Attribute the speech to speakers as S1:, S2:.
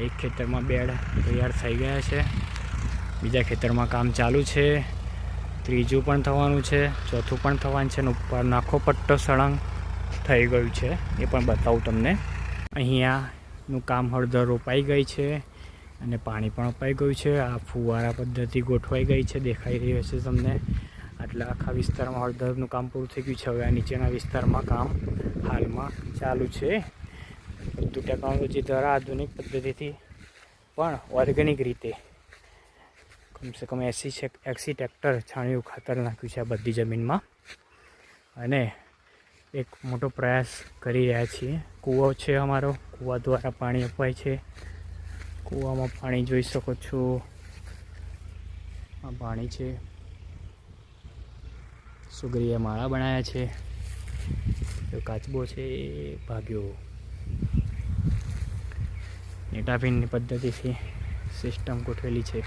S1: એક ખેતરમાં બેડ તૈયાર થઈ ગયા છે, બીજા ખેતરમાં કામ ચાલુ છે, ત્રીજું પણ થવાનું છે, ચોથું પણ થવાનું છે, અને ઉપર આખો પટ્ટો સળંગ થઈ ગયું છે. એ પણ બતાવું તમને. અહીંયાનું કામ હળદર રોપાઈ ગઈ છે અને પાણી પણ અપાઈ ગયું છે. આ ફુવારા પદ્ધતિ ગોઠવાઈ ગઈ છે, દેખાઈ રહી હશે તમને. આટલા આખા વિસ્તારમાં હળદરનું કામ પૂરું થઈ ગયું છે. હવે આ નીચેના વિસ્તારમાં કામ હાલમાં ચાલુ છે. બધું ટેકનોલોજી દ્વારા આધુનિક પદ્ધતિથી પણ ઓર્ગેનિક રીતે કમસે કમ 80 ટ્રેક્ટર છાણિયું ખાતર નાખ્યું છે આ બધી જમીનમાં. અને એક મોટો પ્રયાસ કરી રહ્યા છીએ. કૂવો છે અમારો, કૂવા દ્વારા પાણી અપાય છે. કૂવામાં પાણી જોઈ શકો છો, આ પાણી છે. સુગરીએ માળા બનાવ્યા છે. કાચબો છે એ ભાગ્યો. નેટાફીનની પદ્ધતિથી સિસ્ટમ ગોઠવેલી છે.